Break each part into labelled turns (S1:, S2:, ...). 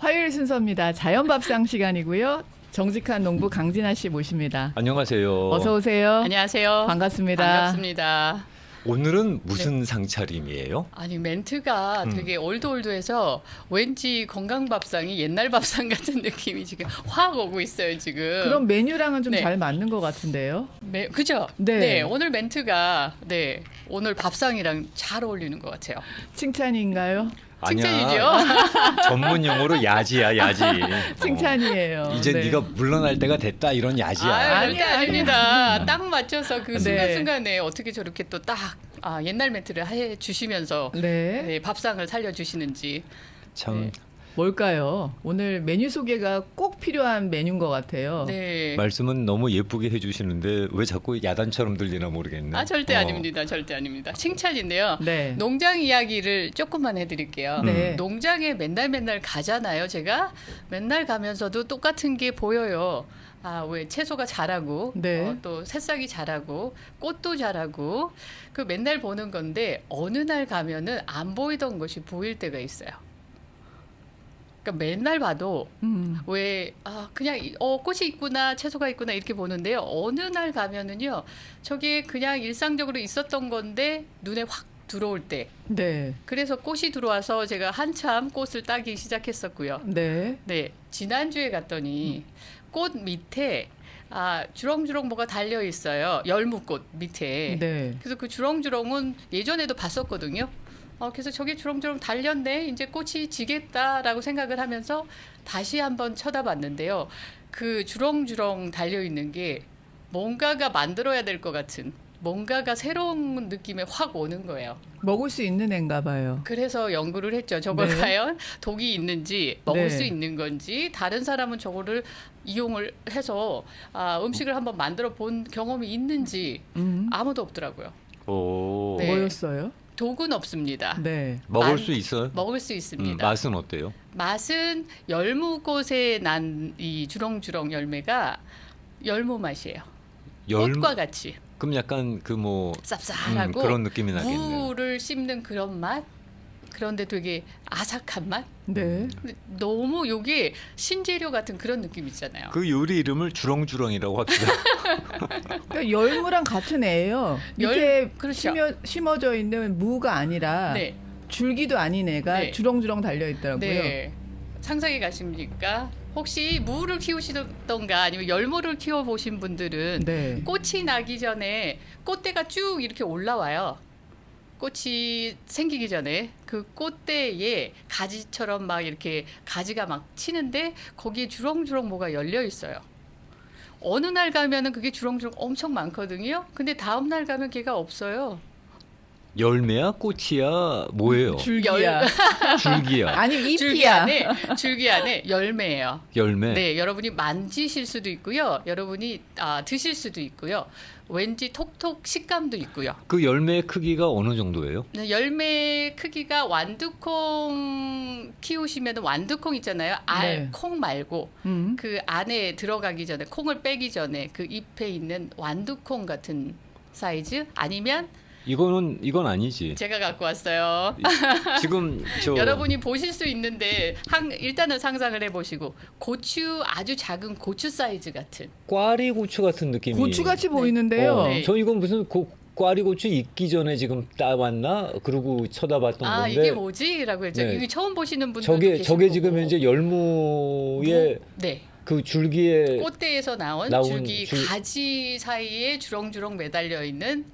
S1: 화요일 순서입니다. 자연밥상 시간이고요. 정직한 농부 강진아 씨 모십니다.
S2: 안녕하세요.
S1: 어서 오세요.
S3: 안녕하세요.
S1: 반갑습니다.
S3: 반갑습니다.
S2: 오늘은 무슨 상차림이에요?
S3: 아니 멘트가 되게 올드올드해서 왠지 건강밥상이 옛날 밥상 같은 느낌이 지금 확 오고 있어요 지금.
S1: 그럼 메뉴랑은 좀
S3: 네.
S1: 잘 맞는 것 같은데요.
S3: 그죠?
S1: 네.
S3: 오늘 멘트가 오늘 밥상이랑 잘 어울리는 것 같아요.
S1: 칭찬인가요?
S3: 칭찬이죠?
S2: 전문 용어로 야지야 야지.
S1: 칭찬이에요.
S2: 이제
S1: 네.
S2: 네가 물러날 때가 됐다 이런 야지야.
S3: 절대 아닙니다. 딱 맞춰서 그
S1: 네.
S3: 순간순간에 어떻게 저렇게 또 딱 옛날 멘트를 해 주시면서
S1: 네.
S3: 밥상을 살려주시는지.
S2: 참
S3: 네.
S1: 뭘까요? 오늘 메뉴 소개가 꼭 필요한 메뉴인 것 같아요.
S3: 네.
S2: 말씀은 너무 예쁘게 해주시는데 왜 자꾸 야단처럼 들리나 모르겠네.
S3: 절대 아닙니다. 절대 아닙니다. 칭찬인데요.
S1: 네.
S3: 농장 이야기를 조금만 해드릴게요.
S1: 네.
S3: 농장에 맨날 가잖아요. 제가 맨날 가면서도 똑같은 게 보여요. 왜 채소가 자라고
S1: 네.
S3: 또 새싹이 자라고 꽃도 자라고 그 맨날 보는 건데 어느 날 가면은 안 보이던 것이 보일 때가 있어요. 그러니까 맨날 봐도 왜 그냥 꽃이 있구나 채소가 있구나 이렇게 보는데요. 어느 날 가면은요 저게 그냥 일상적으로 있었던 건데 눈에 확 들어올 때.
S1: 네.
S3: 그래서 꽃이 들어와서 제가 한참 꽃을 따기 시작했었고요.
S1: 네.
S3: 네, 지난주에 갔더니 꽃 밑에 주렁주렁 뭐가 달려 있어요. 열무꽃 밑에.
S1: 네.
S3: 그래서 그 주렁주렁은 예전에도 봤었거든요. 그래서 저게 주렁주렁 달렸네. 이제 꽃이 지겠다라고 생각을 하면서 다시 한번 쳐다봤는데요. 그 주렁주렁 달려 있는 게 뭔가가 만들어야 될 것 같은 뭔가가 새로운 느낌에 확 오는 거예요.
S1: 먹을 수 있는 애인가 봐요.
S3: 그래서 연구를 했죠. 저걸
S1: 네.
S3: 과연 독이 있는지 먹을
S1: 네.
S3: 수 있는 건지 다른 사람은 저거를 이용을 해서 음식을 한번 만들어 본 경험이 있는지 아무도 없더라고요.
S2: 오.
S3: 네.
S1: 뭐였어요?
S3: 독은 없습니다.
S1: 네.
S2: 먹을 수 있어요?
S3: 먹을 수 있습니다.
S2: 맛은 어때요?
S3: 맛은 열무꽃에 난 이 주렁주렁 열매가 열무 맛이에요. 꽃과 같이
S2: 그럼 약간 그 뭐
S3: 쌉쌀하고
S2: 그런 느낌이 나겠네.
S3: 무를 씹는 그런 맛. 그런데 되게 아삭한 맛.
S1: 네.
S3: 근데 너무 요게 신재료 같은 그런 느낌 있잖아요.
S2: 그 요리 이름을 주렁주렁이라고 합시다.
S1: 그러니까 열무랑 같은 애예요. 밑에
S3: 그렇죠.
S1: 심어져 있는 무가 아니라
S3: 네.
S1: 줄기도 아닌 애가
S3: 네.
S1: 주렁주렁 달려 있더라고요.
S3: 네. 상상이 가십니까? 혹시 무를 키우시던가 아니면 열무를 키워보신 분들은
S1: 네.
S3: 꽃이 나기 전에 꽃대가 쭉 이렇게 올라와요. 꽃이 생기기 전에 그 꽃대에 가지처럼 막 이렇게 가지가 막 치는데 거기에 주렁주렁 뭐가 열려 있어요. 어느 날 가면은 그게 주렁주렁 엄청 많거든요. 근데 다음 날 가면 걔가 없어요.
S2: 열매야 꽃이야 뭐예요?
S1: 줄기야.
S2: 줄기야.
S1: 아니
S3: 줄기
S1: 잎이야.
S3: 줄기 안에 열매예요.
S2: 열매.
S3: 네, 여러분이 만지실 수도 있고요. 여러분이 드실 수도 있고요. 왠지 톡톡 식감도 있고요.
S2: 그 열매의 크기가 어느 정도예요?
S3: 네, 열매 크기가 완두콩 키우시면 완두콩 있잖아요.
S1: 네.
S3: 콩 말고
S1: 음.
S3: 그 안에 들어가기 전에 콩을 빼기 전에 그 잎에 있는 완두콩 같은 사이즈 아니면
S2: 이건 아니지.
S3: 제가 갖고 왔어요.
S2: 지금 저
S3: 여러분이 보실 수 있는데 일단은 상상을 해보시고 고추 아주 작은 고추 사이즈 같은
S2: 꽈리 고추 같은 느낌이.
S1: 고추같이 보이는데요.
S3: 네.
S2: 저 이건 무슨 꽈리 고추 익기 전에 지금 따왔나? 그러고 쳐다봤던 건데.
S3: 이게 뭐지?라고 했죠.
S2: 네.
S3: 이거 처음 보시는 분들도 계실
S2: 저게
S3: 거고.
S2: 지금 현재 열무의
S3: 네.
S2: 그 줄기에
S3: 꽃대에서 나온 줄기 가지 사이에 주렁주렁 매달려 있는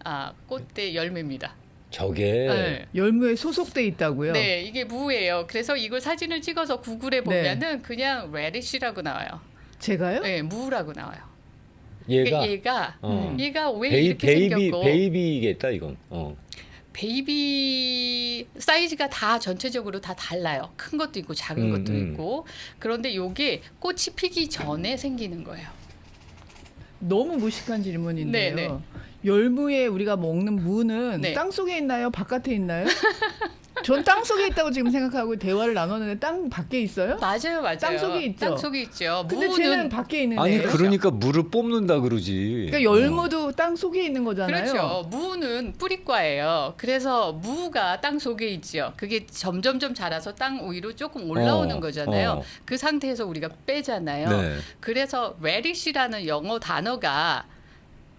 S3: 꽃대 열매입니다.
S2: 저게
S3: 네.
S1: 열무에 소속돼 있다고요.
S3: 네, 이게 무예요. 그래서 이걸 사진을 찍어서 구글에 보면은 그냥 레디쉬라고 나와요.
S1: 제가요?
S3: 네, 무라고 나와요.
S2: 얘가
S3: 얘가 왜 이렇게 생겼고
S2: 베이비겠다 이건.
S3: 베이비 사이즈가 다 전체적으로 다 달라요. 큰 것도 있고 작은 것도 있고. 그런데 요게 꽃이 피기 전에 생기는 거예요.
S1: 너무 무식한 질문인데요.
S3: 네, 네.
S1: 열무에 우리가 먹는 무는
S3: 네.
S1: 땅 속에 있나요? 바깥에 있나요? 전 땅 속에 있다고 지금 생각하고 대화를 나눴는데 땅 밖에 있어요?
S3: 맞아요, 맞아요.
S1: 땅 속에 있죠?
S3: 땅 속에 있죠.
S1: 근데 쟤는 밖에 있는데.
S2: 아니 그러니까 물을 뽑는다 그러지.
S1: 그러니까 열무도 땅 속에 있는 거잖아요.
S3: 그렇죠. 무는 뿌리과예요. 그래서 무가 땅 속에 있죠. 그게 점점점 자라서 땅 위로 조금 올라오는 거잖아요. 그 상태에서 우리가 빼잖아요.
S2: 네.
S3: 그래서 redish라는 영어 단어가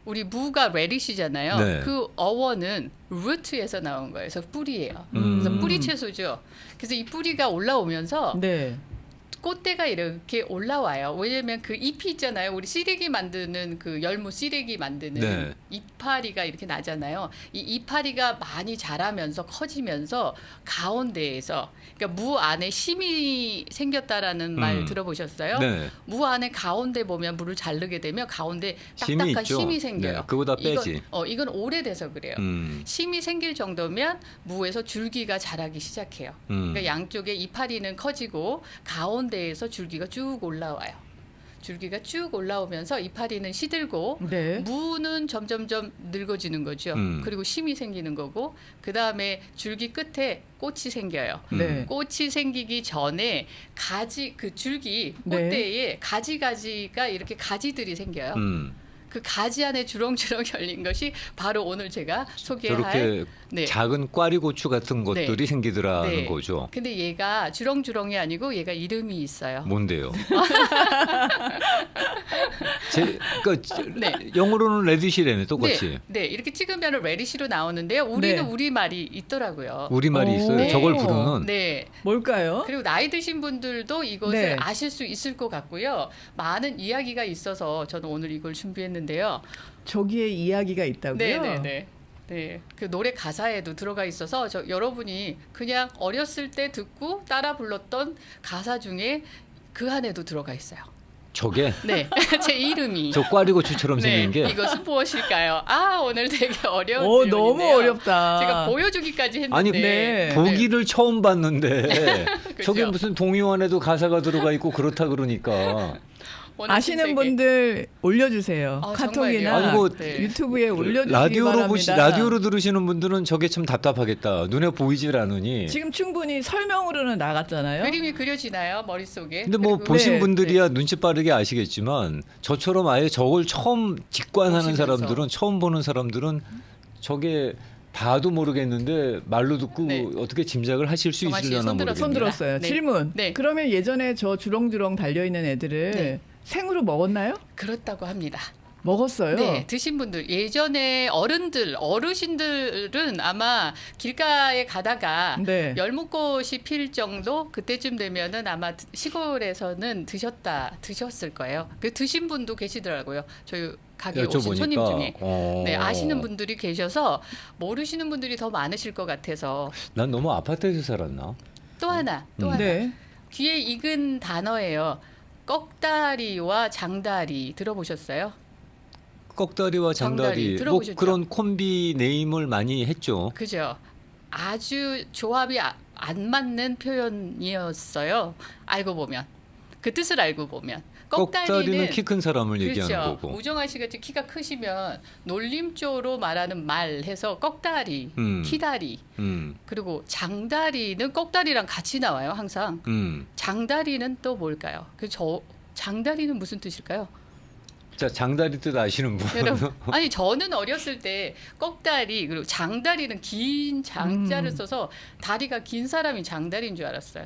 S3: 우리 무가 redish잖아요.
S2: 네.
S3: 그 어원은 root에서 나온 거예요. 그래서 뿌리예요.
S2: 음.
S3: 그래서 뿌리 채소죠. 그래서 이 뿌리가 올라오면서
S1: 네.
S3: 꽃대가 이렇게 올라와요. 왜냐면 그 잎이 있잖아요. 우리 시래기 만드는 그 열무 시래기 만드는
S2: 네.
S3: 이파리가 이렇게 나잖아요. 이 이파리가 많이 자라면서 커지면서 가운데에서 그러니까 무 안에 심이 생겼다라는 말 들어보셨어요?
S2: 네.
S3: 무 안에 가운데 보면 물을 자르게 되면 가운데
S2: 심이
S3: 딱딱한
S2: 있죠.
S3: 심이 생겨요.
S2: 네, 그거다 빼지.
S3: 이건 오래돼서 그래요. 심이 생길 정도면 무에서 줄기가 자라기 시작해요. 그러니까 양쪽에 이파리는 커지고 가운데에서 줄기가 쭉 올라와요. 줄기가 쭉 올라오면서 이파리는 시들고
S1: 네.
S3: 무는 점점점 늙어지는 거죠. 그리고 심이 생기는 거고 그 다음에 줄기 끝에 꽃이 생겨요.
S1: 네.
S3: 꽃이 생기기 전에 가지 그 줄기
S1: 네.
S3: 꽃대에 가지가 이렇게 가지들이 생겨요. 그 가지 안에 주렁주렁 열린 것이 바로 오늘 제가 소개할
S2: 저렇게
S3: 네.
S2: 작은 꽈리고추 같은 것들이
S3: 네.
S2: 생기더라는
S3: 네.
S2: 거죠.
S3: 근데 얘가 주렁주렁이 아니고 얘가 이름이 있어요.
S2: 뭔데요? 그러니까
S3: 네.
S2: 영어로는 레디시래네 똑같이.
S3: 네, 이렇게 찍으면 레디시로 나오는데요. 우리는
S1: 네.
S3: 우리말이 있더라고요.
S2: 우리말이
S1: 오.
S2: 있어요.
S1: 네.
S2: 저걸 부르는.
S3: 네.
S1: 뭘까요?
S3: 그리고 나이 드신 분들도 이것을
S1: 네.
S3: 아실 수 있을 것 같고요. 많은 이야기가 있어서 저는 오늘 이걸 준비했는데요.
S1: 저기에 이야기가 있다고요?
S3: 네. 네, 그 노래 가사에도 들어가 있어서 여러분이 그냥 어렸을 때 듣고 따라 불렀던 가사 중에 그 안에도 들어가 있어요.
S2: 저게
S3: 네, 제 이름이.
S2: 저 꽈리고추처럼 생긴 게.
S3: 이것은 무엇일까요? 아, 오늘 되게 어려운
S1: 오,
S3: 질문인데요.
S1: 너무 어렵다.
S3: 제가 보여주기까지 했는데.
S2: 아니
S1: 네.
S2: 보기를 처음 봤는데
S3: 그죠?
S2: 저게 무슨 동요안에도 가사가 들어가 있고 그렇다 그러니까.
S3: 원하신
S1: 아시는
S3: 세계.
S1: 분들 올려주세요.
S3: 아,
S1: 카톡이나
S3: 정말요?
S2: 아니, 뭐
S3: 네.
S1: 유튜브에 올려주시기
S2: 라디오로
S1: 바랍니다.
S2: 라디오로 들으시는 분들은 저게 참 답답하겠다. 눈에 보이질 않으니.
S1: 지금 충분히 설명으로는 나갔잖아요.
S3: 그림이 그려지나요 머릿속에?
S2: 근데 뭐
S3: 그리고-
S2: 보신
S1: 네,
S2: 분들이야 눈치 빠르게 아시겠지만 저처럼 아예 저걸 처음 직관하는
S3: 보시면서.
S2: 사람들은 처음 보는 사람들은 저게 봐도 모르겠는데 말로 듣고
S3: 네.
S2: 어떻게 짐작을 하실 수
S3: 정말
S2: 있으려나
S3: 손
S2: 모르겠네요.
S1: 손 들었어요.
S3: 네.
S1: 질문.
S3: 네.
S1: 그러면 예전에 저 주렁주렁 달려있는 애들을
S3: 네.
S1: 생으로 먹었나요?
S3: 그렇다고 합니다.
S1: 먹었어요.
S3: 네, 드신 분들 예전에 어르신들은 아마 길가에 가다가
S1: 네.
S3: 열무꽃이 필 정도 그때쯤 되면은 아마 시골에서는 드셨을 거예요. 그 드신 분도 계시더라고요. 저희 가게 오신 손님 중에. 네, 아시는 분들이 계셔서 모르시는 분들이 더 많으실 것 같아서
S2: 난 너무 아파트에서 살았나?
S3: 또 하나
S1: 네.
S3: 귀에 익은 단어예요. 꺽다리와 장다리 들어보셨어요?
S2: 꺽다리와
S3: 장다리
S2: 장다리 뭐
S3: 들어보셨죠?
S2: 그런 콤비 네임을 많이 했죠.
S3: 그죠? 아주 조합이 안 맞는 표현이었어요. 알고 보면 그 뜻을 알고 보면
S2: 꺽다리는 키 큰 사람을 얘기하는
S3: 그렇죠.
S2: 거고.
S3: 우정아 씨 같이 키가 크시면 놀림조로 말하는 말 해서 꺽다리, 키다리 그리고 장다리는 꺽다리랑 같이 나와요 항상. 장다리는 또 뭘까요? 장다리는 무슨 뜻일까요?
S2: 자 장다리 뜻 아시는 분?
S3: 여러분, 아니 저는 어렸을 때 꺽다리 그리고 장다리는 긴 장자를 써서 다리가 긴 사람이 장다리인 줄 알았어요.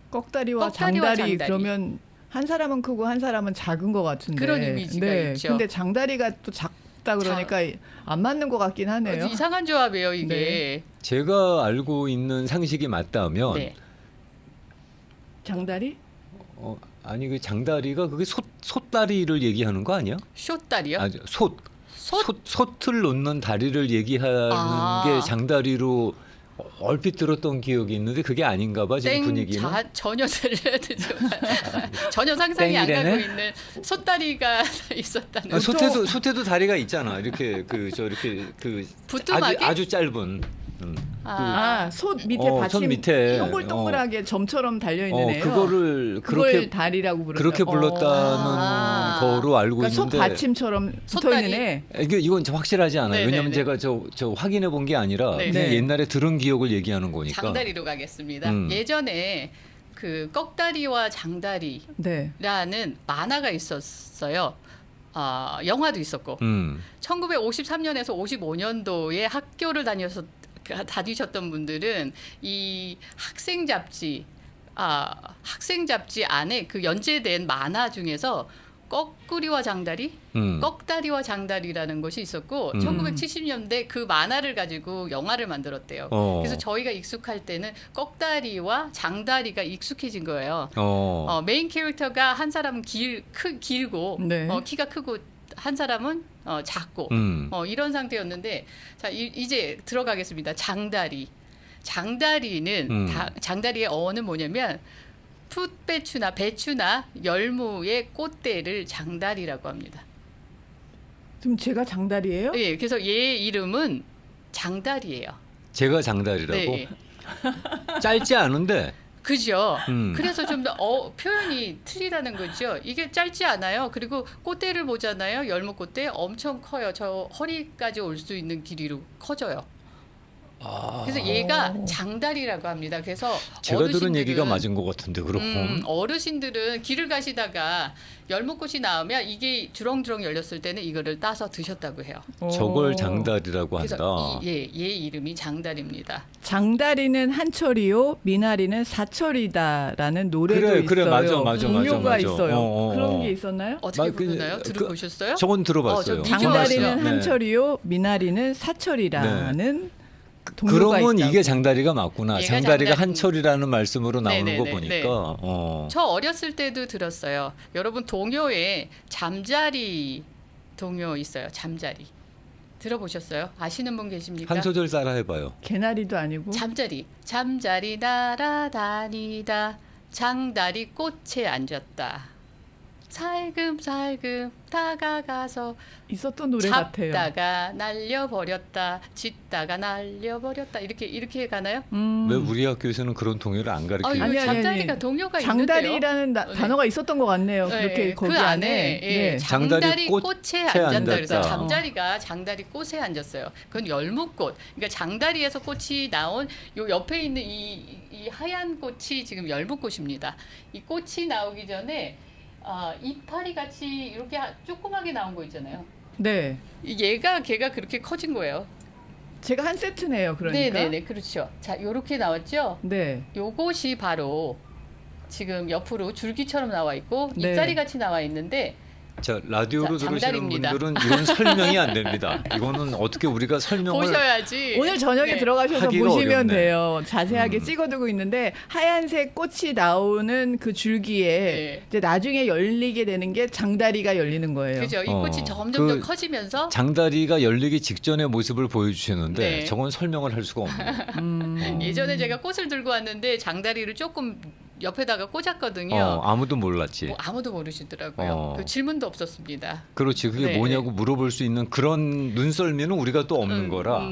S1: 꺽다리와
S3: 꺽다리와
S1: 장다리
S3: 장다리.
S1: 그러면 한 사람은 크고 한 사람은 작은 것 같은데.
S3: 그런 이미지가
S1: 네.
S3: 있죠.
S1: 근데 장다리가 또 작다 그러니까 안 맞는 것 같긴 하네요.
S3: 이상한 조합이에요 이게.
S1: 네.
S2: 제가 알고 있는 상식이 맞다면
S3: 네.
S1: 장다리?
S2: 아니 그 장다리가 그게 솥다리를 얘기하는 거 아니야?
S3: 쇼다리요?
S2: 아, 솥을 놓는 다리를 얘기하는
S3: 아.
S2: 게 장다리로 얼핏 들었던 기억이 있는데 그게 아닌가 봐 지금 분위기는.
S3: 전혀 전혀 상상이 안
S2: 땡이래네?
S3: 가고 있는 솥다리가 있었다는.
S2: 솥에도 다리가 있잖아. 이렇게 이렇게
S3: 부뚜막에?
S2: 아주 짧은.
S1: 솥 밑에 받침
S2: 솥 밑에
S1: 동글동글하게 점처럼 달려 있는 애요.
S2: 그거를
S1: 그걸
S2: 그렇게
S1: 다리라고 부른다.
S2: 그렇게 불렀다는 거로 알고
S1: 그러니까 솥
S2: 있는데
S1: 받침처럼 붙어 있는 애.
S2: 이건 확실하지 않아요.
S3: 네네네.
S2: 왜냐하면 제가 저 확인해 본 게 아니라
S3: 네.
S2: 그냥
S1: 네.
S2: 옛날에 들은 기억을 얘기하는 거니까.
S3: 장다리로 가겠습니다.
S2: 음.
S3: 예전에 그 꺽다리와 장다리라는
S1: 네.
S3: 만화가 있었어요. 영화도 있었고 1953년에서 55년도에 학교를 다니셨던 분들은 이 학생 잡지 안에 그 연재된 만화 중에서 꺽구리와 장다리, 꺽다리와 장다리라는 것이 있었고 1970년대 그 만화를 가지고 영화를 만들었대요. 그래서 저희가 익숙할 때는 꺽다리와 장다리가 익숙해진 거예요. 메인 캐릭터가 한 사람은 길고
S1: 네.
S3: 키가 크고 한 사람은 작고 이런 상태였는데 자 이제 들어가겠습니다. 장다리. 장다리는 장다리의 어원은 뭐냐면 배추나 열무의 꽃대를 장다리라고 합니다.
S1: 지금 제가 장다리예요?
S3: 예, 그래서 얘 이름은 장다리예요.
S2: 제가 장다리라고?
S3: 네.
S2: 짧지 않은데.
S3: 그죠. 그래서 좀 더 표현이 틀리다는 거죠. 이게 짧지 않아요. 그리고 꽃대를 보잖아요. 열무 꽃대 엄청 커요. 저 허리까지 올 수 있는 길이로 커져요. 그래서 얘가 장다리라고 합니다. 그래서
S2: 제가 들은 얘기가 맞은 것 같은데 그렇고
S3: 어르신들은 길을 가시다가 열무꽃이 나오면 이게 주렁주렁 열렸을 때는 이거를 따서 드셨다고 해요.
S2: 저걸 장다리라고 한다.
S3: 그래서 얘 이름이 장다리입니다.
S1: 장다리는 한철이요, 미나리는 사철이다라는 노래도
S2: 그래,
S1: 있어요.
S2: 맞아.
S1: 동요가 있어요. 그런 게 있었나요?
S3: 어떻게 부르나요? 들어보셨어요?
S2: 저건 들어봤어요.
S1: 장다리는
S3: 네.
S1: 한철이요, 미나리는 사철이라는 동요가
S2: 그러면
S1: 있다고.
S2: 이게 장다리가 맞구나.
S3: 얘가
S2: 장다리가
S3: 장다리-
S2: 한철이라는 말씀으로 나오는 거
S3: 네네네,
S2: 보니까.
S3: 저 어렸을 때도 들었어요. 여러분 동요에 잠자리 동요 있어요. 잠자리 들어보셨어요? 아시는 분 계십니까?
S2: 한 소절 따라 해봐요.
S1: 개나리도 아니고
S3: 잠자리 날아다니다 장다리 꽃에 앉았다. 살금살금 다가가서
S1: 있었던 노래 같아요.
S3: 잡다가 날려버렸다. 짖다가 날려버렸다. 이렇게 가나요?
S2: 왜 우리 학교에서는 그런 동요를 안 가르쳐요?
S3: 이거
S1: 아니, 아니,
S3: 잠자리가
S1: 아니.
S3: 동요가
S1: 장다리라는
S3: 있는데요.
S1: 단어가 있었던 것 같네요.
S3: 네,
S1: 그렇게 거기
S3: 그
S1: 안에. 네.
S3: 장다리 꽃에 앉았다. 그래서
S2: 앉았다.
S3: 잠자리가 장다리 꽃에 앉았어요. 그건 열무꽃. 그러니까 장다리에서 꽃이 나온 요 옆에 있는 이 하얀 꽃이 지금 열무꽃입니다. 이 꽃이 나오기 전에 이파리 같이 이렇게 조그맣게 나온 거 있잖아요.
S1: 네.
S3: 걔가 그렇게 커진 거예요.
S1: 제가 한 세트네요. 그러니까.
S3: 네네네, 그렇죠. 자, 요렇게 나왔죠.
S1: 네.
S3: 요것이 바로 지금 옆으로 줄기처럼 나와 있고
S1: 네.
S3: 잎사리 같이 나와 있는데.
S2: 자, 라디오로
S3: 자,
S2: 들으시는
S3: 장다리입니다.
S2: 분들은 이건 설명이 안 됩니다. 이거는 어떻게 우리가 설명을
S3: 보셔야지.
S1: 오늘 저녁에
S3: 네.
S1: 들어가셔서
S2: 하기가
S1: 보시면
S2: 어렵네.
S1: 돼요. 자세하게 찍어두고 있는데 하얀색 꽃이 나오는 그 줄기에
S3: 네.
S1: 이제 나중에 열리게 되는 게 장다리가 열리는 거예요.
S3: 그죠. 이 꽃이 점점 더
S2: 그
S3: 커지면서
S2: 장다리가 열리기 직전의 모습을 보여주셨는데
S3: 네.
S2: 저건 설명을 할 수가 없네요.
S3: 예전에 제가 꽃을 들고 왔는데 장다리를 조금 옆에다가 꽂았거든요.
S2: 아무도 몰랐지.
S3: 뭐 아무도 모르시더라고요. 그 질문도 없었습니다.
S2: 그렇지. 그게
S3: 네.
S2: 뭐냐고 물어볼 수 있는 그런 눈썰미는 우리가 또 없는 거라.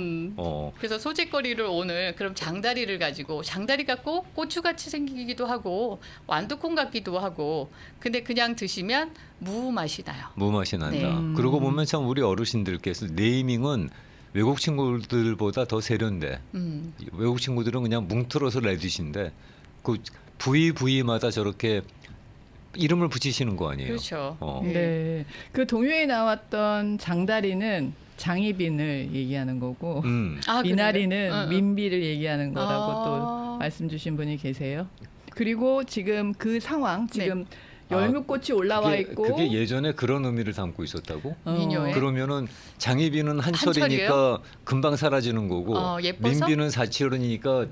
S3: 그래서 소재거리를 오늘 그럼 장다리를 가지고 장다리가 꼭 고추같이 생기기도 하고 완두콩 같기도 하고 근데 그냥 드시면 무 맛이 나요.
S2: 무맛이 난다.
S3: 네.
S2: 그러고 보면 참 우리 어르신들께서 네이밍은 외국 친구들보다 더 세련돼. 외국 친구들은 그냥 뭉틀어서 레디신데 그 부위마다 저렇게 이름을 붙이시는 거 아니에요?
S3: 그렇죠.
S1: 네. 그 동요에 나왔던 장다리는 장희빈을 얘기하는 거고 미나리는 민비를 얘기하는 거라고 또 말씀 주신 분이 계세요. 그리고 지금 그 상황 지금 열무꽃이 올라와 있고
S2: 그게 예전에 그런 의미를 담고 있었다고?
S3: 미녀에?
S2: 그러면은 장희빈은 한철이니까 금방 사라지는 거고
S3: 예뻐서?
S2: 민비는 사철이니까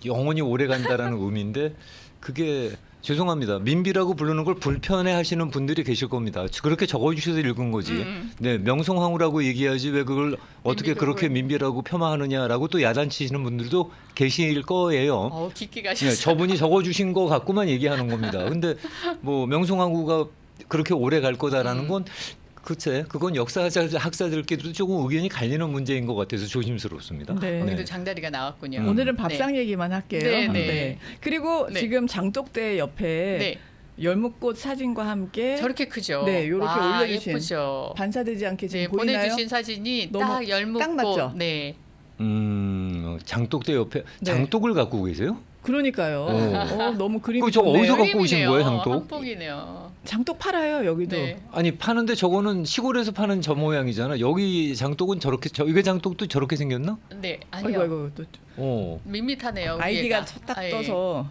S2: 영원히 오래 간다라는 의미인데 그게 죄송합니다. 민비라고 부르는 걸 불편해하시는 분들이 계실 겁니다. 그렇게 적어주셔서 읽은 거지. 네, 명성황후라고 얘기하지 왜 그걸 어떻게 그렇게 민비라고 폄하하느냐라고 또 야단치시는 분들도 계실 거예요.
S3: 깊게
S2: 네,
S3: 가셨어요.
S2: 저분이 적어주신 거 갖고만 얘기하는 겁니다. 근데 뭐 명성황후가 그렇게 오래 갈 거다라는 건 그치. 그건 역사학자들끼리도 조금 의견이 갈리는 문제인 것 같아서 조심스럽습니다.
S1: 네.
S3: 거기도 장다리가 나왔군요.
S1: 오늘은 밥상 얘기만 할게요.
S3: 네, 네.
S1: 네. 그리고
S3: 네.
S1: 지금 장독대 옆에
S3: 네.
S1: 열무꽃 사진과 함께
S3: 저렇게 크죠.
S1: 네, 요렇게
S3: 와,
S1: 올려주신
S3: 예쁘죠.
S1: 반사되지 않게 지금
S3: 네,
S1: 보이나요?
S3: 보내주신 사진이
S1: 너무
S3: 딱 열무꽃.
S1: 딱 맞죠?
S3: 네.
S2: 장독대 옆에
S1: 네.
S2: 장독을 갖고 계세요?
S1: 그러니까요. 너무 그림이
S2: 그거 저
S1: 좋네요.
S2: 어디서 갖고 오신 거예요, 장독?
S3: 한복이네요.
S1: 장독 팔아요 여기도.
S3: 네.
S2: 아니 파는데 저거는 시골에서 파는 저 모양이잖아. 여기 장독은 저렇게 이게 장독도 저렇게 생겼나?
S3: 네, 아니요.
S1: 아이고 또
S3: 밋밋하네요.
S1: 아이디가
S3: 위에가.
S1: 딱
S3: 아, 예.
S1: 떠서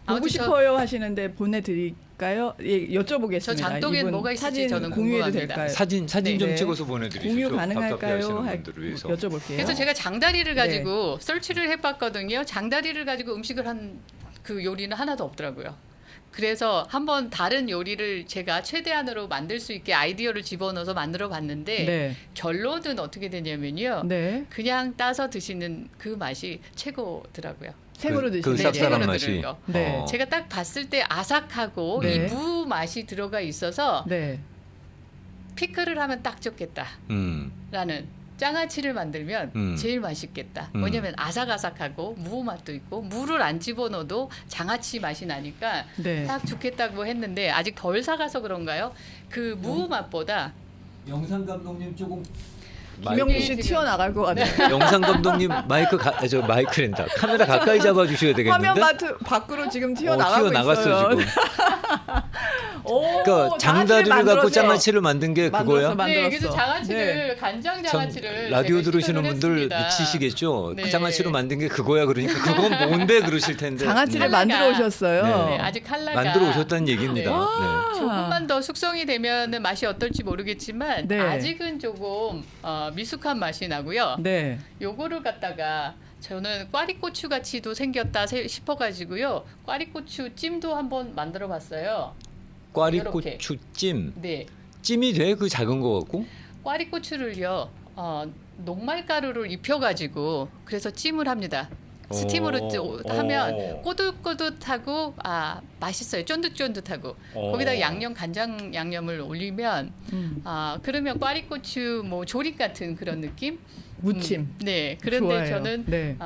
S3: 아무튼
S1: 보고 싶어요 하시는데 보내드릴까요? 예, 여쭤보겠습니다.
S3: 저 장독엔
S1: 이분
S3: 뭐가 있을지
S1: 사진
S3: 저는
S1: 공유해도
S3: 궁금합니다.
S1: 될까요?
S2: 사진
S1: 네.
S2: 좀
S1: 네.
S2: 찍어서 보내드리죠.
S1: 공유
S2: 답답해하시는
S1: 가능할까요?
S2: 분들을 위해서.
S1: 여쭤볼게요.
S3: 그래서 제가 장다리를 가지고
S1: 네.
S3: 설치를 해봤거든요. 장다리를 가지고 음식을 한 그 요리는 하나도 없더라고요. 그래서 한번 다른 요리를 제가 최대한으로 만들 수 있게 아이디어를 집어넣어서 만들어 봤는데
S1: 네.
S3: 결론은 어떻게 되냐면요.
S1: 네.
S3: 그냥 따서 드시는 그 맛이 최고더라고요.
S1: 생으로
S2: 그
S1: 드시는
S2: 쌉쌀한
S3: 생으로
S2: 맛이.
S3: 드는 거.
S1: 네.
S3: 제가 딱 봤을 때 아삭하고
S1: 네.
S3: 이 무 맛이 들어가 있어서
S1: 네.
S3: 피클을 하면 딱 좋겠다. 라는 장아찌를 만들면 제일 맛있겠다. 왜냐하면 아삭아삭하고 무 맛도 있고 무를 안 집어넣어도 장아찌 맛이 나니까
S1: 네.
S3: 딱 좋겠다고 했는데 아직 덜 사가서 그런가요? 그 무 맛보다
S2: 영상 감독님 조금
S1: 김영민 씨
S3: 지금-
S1: 튀어나갈 것 같아요.
S2: 영상 감독님 마이크랜다. 카메라 가까이 잡아주셔야 되겠는데.
S1: 화면 밖으로 지금
S2: 튀어나갔어
S1: 튀어나가고 있어요.
S2: 지금.
S1: 오,
S2: 그러니까 장다리를 갖고
S1: 만들었어.
S2: 장아찌를 만든 게 그거야?
S1: 만들었어.
S3: 네, 그래서 장아찌를 간장
S2: 참
S3: 장아찌를
S2: 라디오
S3: 제가
S2: 들으시는
S3: 시도를
S2: 분들
S3: 했습니다.
S2: 미치시겠죠.
S3: 네.
S2: 그 장아찌로 만든 게 그거야. 그러니까 그건 뭔데 그러실 텐데.
S1: 장아찌를
S3: 칼라가-
S1: 만들어 오셨어요.
S3: 네, 아직 칼라가
S2: 만들어 오셨다는 얘기입니다.
S3: 네.
S2: 네.
S3: 조금만 더 숙성이 되면 맛이 어떨지 모르겠지만
S1: 네.
S3: 아직은 조금 미숙한 맛이 나고요.
S1: 네.
S3: 요거를 갖다가 저는 꽈리고추 같이도 생겼다 싶어가지고요. 꽈리고추 찜도 한번 만들어봤어요.
S2: 꽈리고추 찜.
S3: 네,
S2: 찜이 돼? 그 작은 거 갖고?
S3: 꽈리고추를요. 녹말가루를 입혀가지고 그래서 찜을 합니다. 스팀으로 하면 꼬들꼬들하고 맛있어요. 쫀득쫀득하고 거기다 양념 간장 양념을 올리면 그러면 꽈리고추 뭐 조림 같은 그런 느낌?
S1: 무침.
S3: 네. 그런데
S1: 좋아해요.
S3: 저는
S1: 네.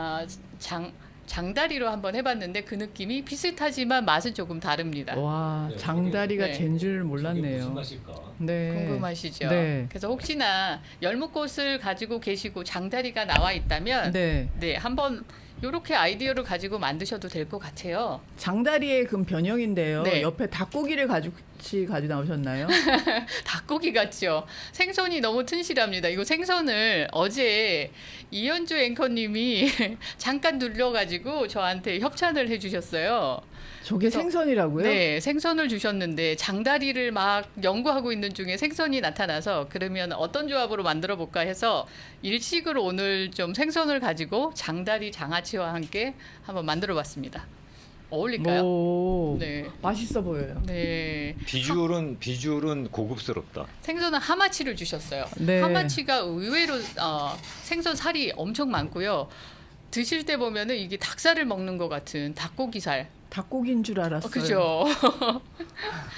S3: 장다리로 한번 해봤는데 그 느낌이 비슷하지만 맛은 조금 다릅니다.
S1: 와,
S2: 네,
S1: 장다리가
S3: 네.
S1: 잰 줄 몰랐네요.
S2: 맛일까?
S1: 네.
S3: 궁금하시죠?
S1: 네.
S3: 그래서 혹시나 열무꽃을 가지고 계시고 장다리가 나와 있다면
S1: 네.
S3: 네, 한번 이렇게 아이디어를 가지고 만드셔도 될 것 같아요.
S1: 장다리의 그 변형인데요.
S3: 네.
S1: 옆에 닭고기를 같이 가지고 나오셨나요?
S3: 닭고기 같죠? 생선이 너무 튼실합니다. 이거 생선을 어제 이현주 앵커님이 잠깐 눌러가지고 저한테 협찬을 해주셨어요.
S1: 저게
S3: 그래서-
S1: 생선이라고요?
S3: 네, 생선을 주셨는데 장다리를 막 연구하고 있는 중에 생선이 나타나서 그러면 어떤 조합으로 만들어 볼까 해서 일식으로 오늘 좀 생선을 가지고 장다리 장아찌와 함께 한번 만들어 봤습니다. 어울릴까요?
S1: 오,
S3: 네.
S1: 맛있어 보여요.
S3: 네.
S2: 비주얼은 고급스럽다.
S3: 생선은 하마치를 주셨어요.
S1: 네.
S3: 하마치가 의외로 생선 살이 엄청 많고요. 드실 때 보면은 이게 닭살을 먹는 것 같은 닭고기살.
S1: 닭고기인 줄 알았어요.
S3: 그죠.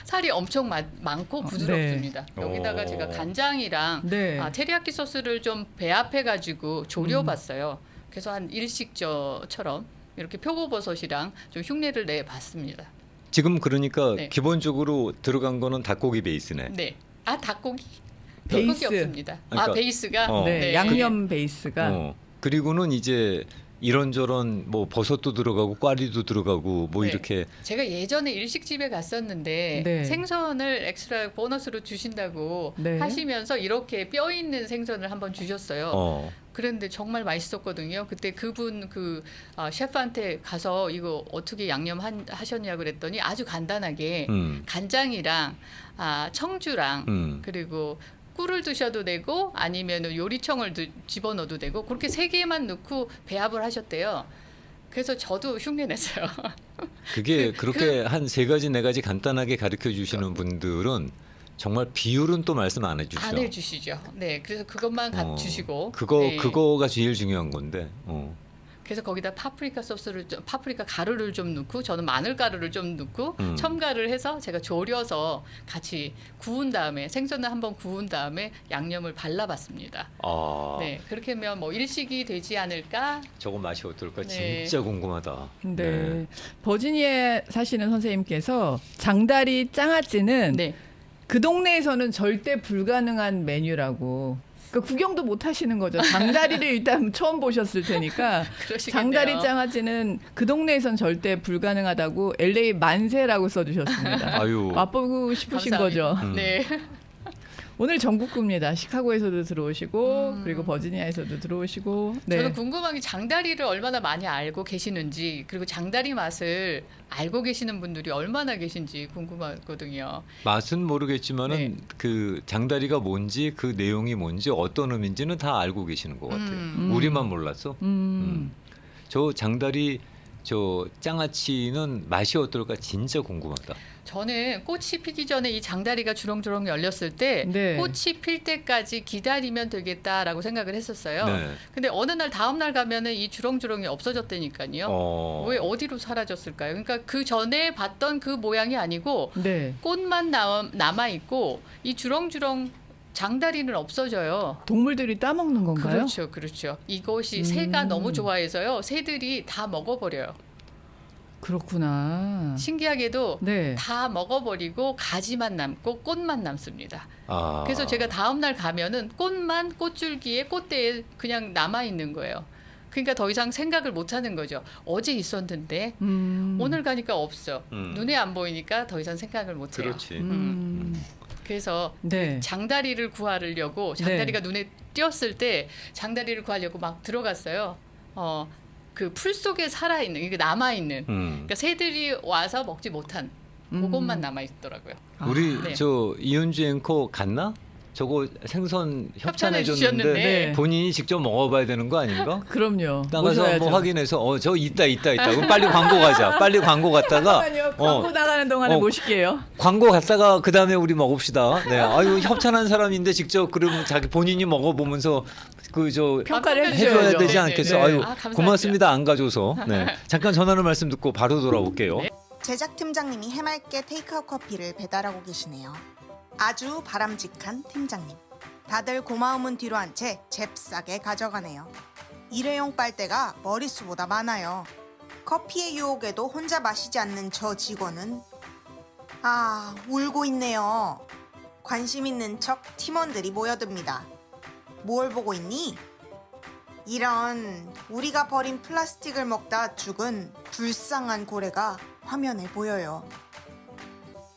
S3: 살이 엄청 많고 부드럽습니다.
S2: 네.
S3: 여기다가 제가 간장이랑
S1: 네.
S3: 테리야끼 소스를 좀 배합해가지고 졸여봤어요. 그래서 한 일식처럼 이렇게 표고버섯이랑 좀 흉내를 내봤습니다.
S2: 지금 그러니까
S3: 네.
S2: 기본적으로 들어간 거는 닭고기 베이스네.
S3: 네. 닭고기.
S1: 베이스.
S3: 닭고기 없습니다.
S2: 그러니까-
S3: 베이스가.
S1: 네, 양념 베이스가
S2: 그리고는 이제 이런저런 뭐 버섯도 들어가고 꽈리도 들어가고 뭐
S3: 네.
S2: 이렇게
S3: 제가 예전에 일식집에 갔었는데
S1: 네.
S3: 생선을 엑스트라 보너스로 주신다고
S1: 네.
S3: 하시면서 이렇게 뼈 있는 생선을 한번 주셨어요. 그런데 정말 맛있었거든요. 그때 그분 셰프한테 가서 이거 어떻게 양념 하셨냐 그랬더니 아주 간단하게 간장이랑 청주랑 그리고 꿀을 드셔도 되고 아니면 요리청을 집어넣어도 되고 그렇게 세 개만 넣고 배합을 하셨대요. 그래서 저도 흉내냈어요.
S2: 그게 그렇게 한 세 가지 네 가지 간단하게 가르쳐 주시는 분들은 정말 비율은 또 말씀 안 해주시죠.
S3: 안 해주시죠. 네, 그래서 그것만 주시고. 네.
S2: 그거가 제일 중요한 건데.
S3: 그래서 거기다 파프리카 가루를 좀 넣고 저는 마늘 가루를 좀 넣고 첨가를 해서 제가 졸여서 같이 구운 다음에 생선을 한번 구운 다음에 양념을 발라봤습니다. 네, 그렇게 하면 뭐 일식이 되지 않을까?
S2: 저거 맛이 어떨까?
S3: 네.
S2: 진짜 궁금하다.
S1: 네. 버지니아에 사시는 선생님께서 장다리 장아찌는
S3: 네.
S1: 그 동네에서는 절대 불가능한 메뉴라고. 그러니까 구경도 못 하시는 거죠. 장다리를 일단 처음 보셨을 테니까.
S3: 그러시겠네요.
S1: 장다리 장아찌는 그 동네에선 절대 불가능하다고 LA 만세라고 써주셨습니다.
S2: 아유.
S1: 맛보고 싶으신
S3: 감사합니다.
S1: 거죠.
S3: 네.
S1: 오늘 전국구입니다. 시카고에서도 들어오시고 그리고 버지니아에서도 들어오시고. 네.
S3: 저는 궁금한 게 장다리를 얼마나 많이 알고 계시는지 그리고 장다리 맛을 알고 계시는 분들이 얼마나 계신지 궁금하거든요.
S2: 맛은 모르겠지만은
S3: 네.
S2: 그 장다리가 뭔지 그 내용이 뭔지 어떤 의미인지는 다 알고 계시는 것 같아요. 우리만 몰랐어. 저 장다리 저 장아찌는 맛이 어떨까 진짜 궁금하다.
S3: 저는 꽃이 피기 전에 이 장다리가 주렁주렁 열렸을 때
S1: 네.
S3: 꽃이 필 때까지 기다리면 되겠다라고 생각을 했었어요.
S2: 네.
S3: 근데 어느 날 다음 날 가면은 이 주렁주렁이 없어졌다니까요. 왜 어디로 사라졌을까요? 그러니까 그 전에 봤던 그 모양이 아니고
S1: 네.
S3: 꽃만 남아 있고 이 주렁주렁 장다리는 없어져요.
S1: 동물들이 따먹는 건가요?
S3: 그렇죠, 그렇죠. 이것이 새가 너무 좋아해서요. 새들이 다 먹어버려요.
S1: 그렇구나.
S3: 신기하게도
S1: 네.
S3: 다 먹어버리고 가지만 남고 꽃만 남습니다. 그래서 제가 다음 날 가면은 꽃줄기에 꽃대에 그냥 남아 있는 거예요. 그러니까 더 이상 생각을 못 하는 거죠. 어제 있었는데 오늘 가니까 없어. 눈에 안 보이니까 더 이상 생각을 못 해요.
S2: 그렇지.
S3: 그래서
S1: 네.
S3: 장다리를 구하려고 장다리가 눈에 띄었을 때 장다리를 구하려고 막 들어갔어요. 그 풀 속에 살아있는 이게 남아있는 그러니까 새들이 와서 먹지 못한 그것만 남아있더라고요.
S2: 우리
S3: 네.
S2: 저 이은주 앵커 갔나? 저거 생선 협찬해
S3: 주셨는데.
S2: 줬는데
S1: 네.
S2: 본인이 직접 먹어봐야 되는 거 아닌가?
S1: 그럼요.
S2: 나가서
S1: 모셔야죠.
S2: 뭐 확인해서 저 있다. 그럼 빨리 광고 가자. 빨리 광고 갔다가
S1: 잠깐만요. 광고 나가는 동안에 모실게요.
S2: 광고 갔다가 그 다음에 우리 먹읍시다. 네, 아유 협찬한 사람인데 직접 그러면 자기 본인이 먹어보면서 그 저
S1: 평가를
S2: 해줘야
S1: 해주셔야죠.
S2: 되지
S3: 네,
S2: 않겠어?
S1: 네.
S2: 아유
S3: 감사합니다.
S2: 고맙습니다. 안 가줘서. 네, 잠깐 전하는 말씀 듣고 바로 돌아올게요.
S3: 네.
S4: 제작팀장님이 해맑게 테이크아웃 커피를 배달하고 계시네요. 아주 바람직한 팀장님. 다들 고마움은 뒤로 한 채 잽싸게 가져가네요. 일회용 빨대가 머릿수보다 많아요. 커피의 유혹에도 혼자 마시지 않는 저 직원은 울고 있네요. 관심 있는 척 팀원들이 모여듭니다. 뭘 보고 있니? 이런 우리가 버린 플라스틱을 먹다 죽은 불쌍한 고래가 화면에 보여요.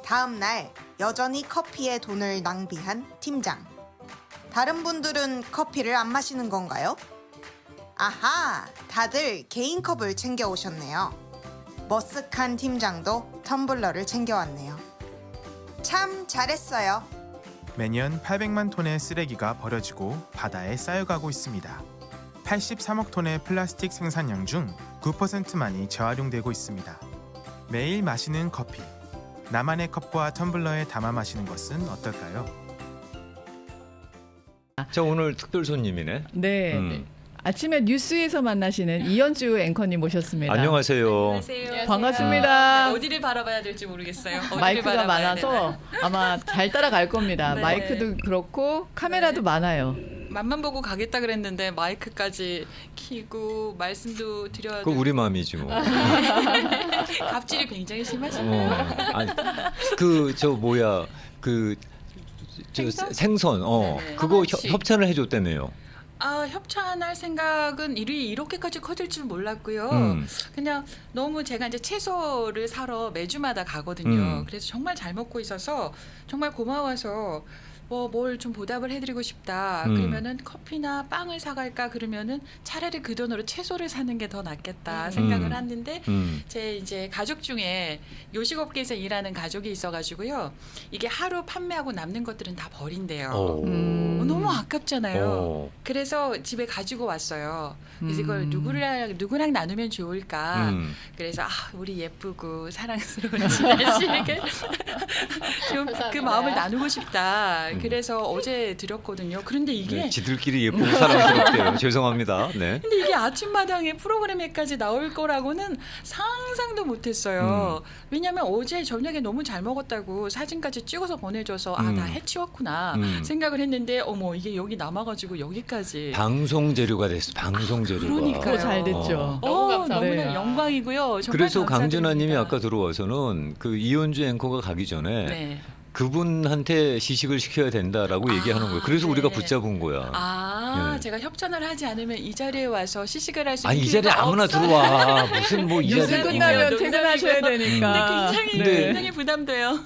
S4: 다음 날 여전히 커피에 돈을 낭비한 팀장. 다른 분들은 커피를 안 마시는 건가요? 아하, 다들 개인 컵을 챙겨 오셨네요. 머쓱한 팀장도 텀블러를 챙겨왔네요. 참 잘했어요.
S5: 매년 800만 톤의 쓰레기가 버려지고 바다에 쌓여가고 있습니다. 83억 톤의 플라스틱 생산량 중 9%만이 재활용되고 있습니다. 매일 마시는 커피, 나만의 컵과 텀블러에 담아 마시는 것은 어떨까요?
S2: 저 오늘 특별 손님이네.
S1: 네. 아침에 뉴스에서 만나시는 이현주 앵커님 모셨습니다.
S2: 안녕하세요.
S6: 안녕하세요.
S1: 반갑습니다.
S6: 네, 어디를 바라봐야 될지 모르겠어요. 어디를
S1: 마이크가
S6: 바라봐야
S1: 많아서 아마 잘 따라갈 겁니다.
S6: 네.
S1: 마이크도 그렇고 카메라도
S6: 네.
S1: 많아요.
S6: 맛만 보고 가겠다 그랬는데 마이크까지 켜고 말씀도 드려야
S2: 그
S6: 되고
S2: 우리 마음이지 뭐.
S6: 갑질이 굉장히 심하시네요.
S2: 아니 그 저 뭐야 그 저 생선
S6: 네네.
S2: 그거
S3: 하나씩.
S2: 협찬을 해줬다며요.
S6: 협찬할 생각은 일이 이렇게까지 커질 줄 몰랐고요. 그냥 너무 제가 이제 채소를 사러 매주마다 가거든요. 그래서 정말 잘 먹고 있어서 정말 고마워서 뭘 좀 보답을 해드리고 싶다. 그러면은 커피나 빵을 사갈까 그러면은 차라리 그 돈으로 채소를 사는 게 더 낫겠다 생각을 했는데 제 이제 가족 중에 요식업계에서 일하는 가족이 있어가지고요. 이게 하루 판매하고 남는 것들은 다 버린대요. 너무 아깝잖아요. 그래서 집에 가지고 왔어요. 그래서 이걸 누구랑 나누면 좋을까. 그래서 우리 예쁘고 사랑스러운 진아 씨에게 좀 그 마음을 나누고 싶다. 그래서 어제 드렸거든요. 그런데 이게
S2: 네, 지들끼리 예쁘고 사랑스럽대요. 죄송합니다. 네.
S6: 근데 이게 아침마당에 프로그램에까지 나올 거라고는 상상도 못했어요. 왜냐하면 어제 저녁에 너무 잘 먹었다고 사진까지 찍어서 보내줘서 아, 나 해치웠구나 생각을 했는데 어머 이게 여기 남아가지고 여기까지
S2: 방송 재료가 됐어. 방송 재료가.
S6: 그러니까요.
S1: 잘 됐죠.
S3: 너무 감사합니다.
S6: 너무나
S1: 네.
S6: 영광이고요. 정말
S2: 그래서 강진아님이
S6: 감사드립니다.
S2: 아까 들어와서는 그 이현주 앵커가 가기 전에
S6: 네.
S2: 그분한테 시식을 시켜야 된다라고 얘기하는 거예요. 그래서
S6: 네.
S2: 우리가 붙잡은 거야.
S6: 아,
S2: 네.
S6: 제가 협찬을 하지 않으면 이 자리에 와서 시식을 할 수 있는
S2: 아니 이 자리에
S6: 기회가
S2: 아무나
S6: 없어요.
S2: 들어와. 무슨 뭐 이
S1: 뉴스
S2: 자리에
S1: 끝나면
S6: 농담이고요.
S1: 퇴근하셔야 되니까.
S6: 근데 굉장히 부담돼요.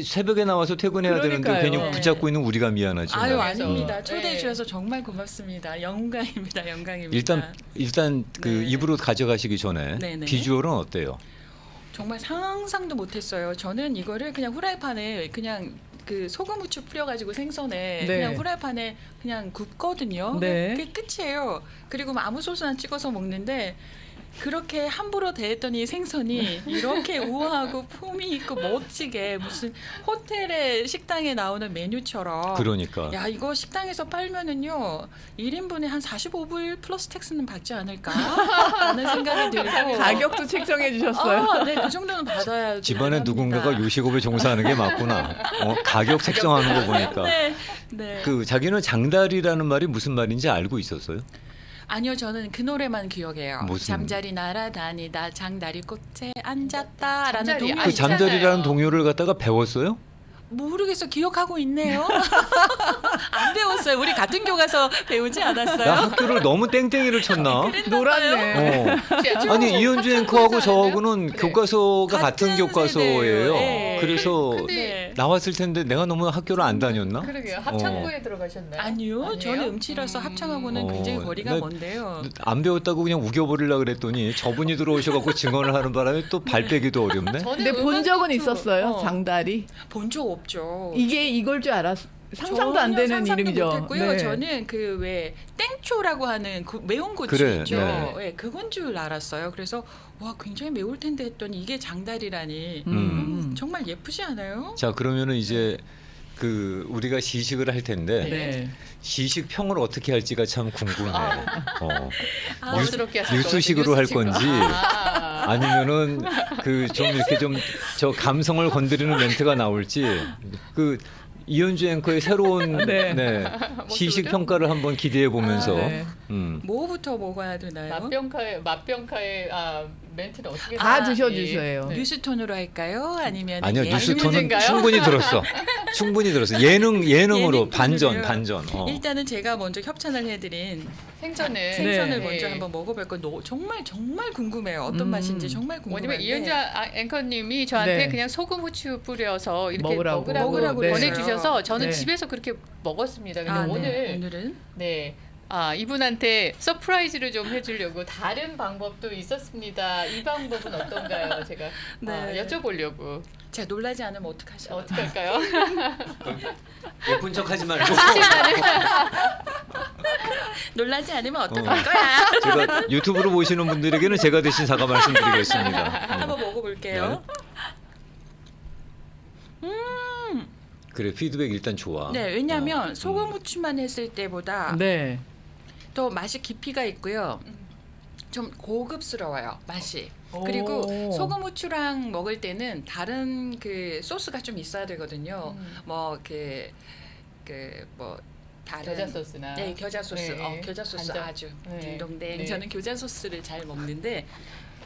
S2: 새벽에 나와서 퇴근해야 되는데
S1: 그러니까요.
S2: 괜히 붙잡고 있는 우리가 미안하지.
S6: 아유
S2: 뭐.
S6: 아닙니다. 초대해
S3: 네.
S6: 주셔서 정말 고맙습니다. 영광입니다. 영광입니다.
S2: 일단 그
S6: 네.
S2: 입으로 가져가시기 전에
S6: 네네.
S2: 비주얼은 어때요?
S6: 정말 상상도 못했어요. 저는 이거를 그냥 후라이팬에 그냥 그 소금 후추 뿌려가지고 생선에
S1: 네.
S6: 그냥 후라이팬에 그냥 굽거든요.
S1: 네.
S6: 그게 끝이에요. 그리고 뭐 아무 소스나 찍어서 먹는데 그렇게 함부로 대했더니 생선이 이렇게 우아하고 품이 있고 멋지게 무슨 호텔의 식당에 나오는 메뉴처럼
S2: 그러니까.
S6: 야 이거 식당에서 팔면은요 1인분에 한 45불 플러스 텍스는 받지 않을까 하는 생각이 들고
S1: 가격도 책정해 주셨어요.
S6: 아, 네, 그 정도는 받아야
S2: 집안에
S6: 합니다.
S2: 누군가가 요식업에 종사하는 게 맞구나. 가격 책정하는 거 보니까.
S6: 네, 네.
S2: 그 자기는 장다리라는 말이 무슨 말인지 알고 있었어요?
S6: 아니요, 저는 그 노래만 기억해요.
S2: 무슨?
S6: 잠자리 날아다니다 장다리 꽃에 앉았다라는
S3: 잠자리,
S6: 동요
S2: 그
S3: 있잖아요.
S2: 잠자리라는 동요를 갖다가 배웠어요?
S6: 모르겠어 기억하고 있네요. 안 배웠어요. 우리 같은 교과서 배우지
S2: 나
S6: 않았어요.
S2: 학교를 너무 땡땡이를 쳤나?
S1: 놀았네.
S2: 아니 이현주 앵커하고 저하고는
S3: 네.
S2: 교과서가 같은
S6: 같은
S2: 교과서예요.
S6: 세대예요. 네.
S2: 그래서
S3: 근데
S2: 나왔을 텐데 내가 너무 학교를 안 다녔나?
S3: 그러게요. 합창부에 들어가셨나요?
S6: 아니요, 저는 음치라서 합창하고는 굉장히 거리가
S2: 나-
S6: 먼데요.
S2: 안 배웠다고 그냥 우겨버리려 그랬더니 저분이 들어오셔갖고 증언을 하는 바람에 또 발 빼기도 어렵네.
S3: 저는
S1: 근데 본 적은
S3: 음악
S1: 있었어요.
S6: 어.
S1: 장다리.
S6: 본 적 없죠.
S1: 이게 이걸 줄 알았. 상상도 안
S6: 전혀
S1: 되는
S6: 상상도
S1: 이름이죠.
S6: 못했고요.
S1: 네.
S6: 저는 그 왜 땡초라고 하는 그 매운 고추
S2: 그래,
S6: 있죠.
S2: 네.
S6: 네, 그건 줄 알았어요. 그래서 와 굉장히 매울 텐데 했더니 이게 장다리라니 정말 예쁘지 않아요?
S2: 자 그러면은 이제 그 우리가 시식을 할 텐데
S1: 네.
S2: 시식 평을 어떻게 할지가 참 궁금해.
S3: 부드럽게 하실
S2: 뉴스식으로 할
S3: 거거든요,
S2: 건지
S3: 뉴스식으로. 아.
S2: 아니면은 그 좀 이렇게 좀 저 감성을 건드리는 멘트가 나올지 그 이현주 앵커의 새로운
S1: 네.
S2: 시식 평가를 한번 기대해 보면서
S1: 네.
S6: 뭐부터 먹어야 되나요?
S3: 맛병카의 멘트는 어떻게
S1: 다
S3: 나와요?
S1: 드셔주세요.
S3: 예.
S6: 뉴스톤으로 할까요? 아니면
S2: 아니요
S6: 예?
S2: 뉴스 톤은
S3: 문제인가요?
S2: 충분히 들었어. 충분히 들었어. 예능으로
S6: 예능
S2: 반전
S6: 톤으로요?
S2: 반전.
S6: 일단은 제가 먼저 협찬을 해드린
S3: 생선을
S6: 생선을
S3: 네.
S6: 먼저 한번 먹어볼 거 정말 정말 궁금해요. 어떤 맛인지 정말 궁금한데.
S3: 왜냐면 이현주 앵커님이 저한테
S1: 네.
S3: 그냥 소금 후추 뿌려서 이렇게
S1: 먹으라고.
S6: 먹으라고
S3: 보내주셔서 저는
S1: 네.
S3: 집에서 그렇게 먹었습니다. 근데
S6: 아, 네.
S3: 오늘
S6: 오늘은
S3: 네. 이분한테 서프라이즈를 좀 해주려고 다른 방법도 있었습니다. 이 방법은 어떤가요? 제가
S6: 네.
S3: 여쭤보려고.
S6: 제가 놀라지 않으면 어떡하죠?
S3: 어떻게 할까요?
S2: 예쁜 척하지 말고
S6: 놀라지 않으면 어떡할 거야?
S2: 제가 유튜브로 보시는 분들에게는 제가 대신 사과 말씀드리겠습니다.
S6: 한번 먹어볼게요.
S2: 그래 피드백 일단 좋아.
S6: 네, 왜냐하면 소금 후추만 했을 때보다
S1: 네.
S6: 더 맛이 깊이가 있고요. 좀 고급스러워요 맛이. 그리고
S1: 오.
S6: 소금 후추랑 먹을 때는 다른 그 소스가 좀 있어야 되거든요. 뭐 뭐 다른
S3: 겨자 소스나.
S6: 네, 겨자 소스.
S3: 네.
S6: 겨자 소스
S3: 간장.
S6: 아주
S3: 네.
S6: 딩동댕.
S3: 네.
S6: 저는 겨자 소스를 잘 먹는데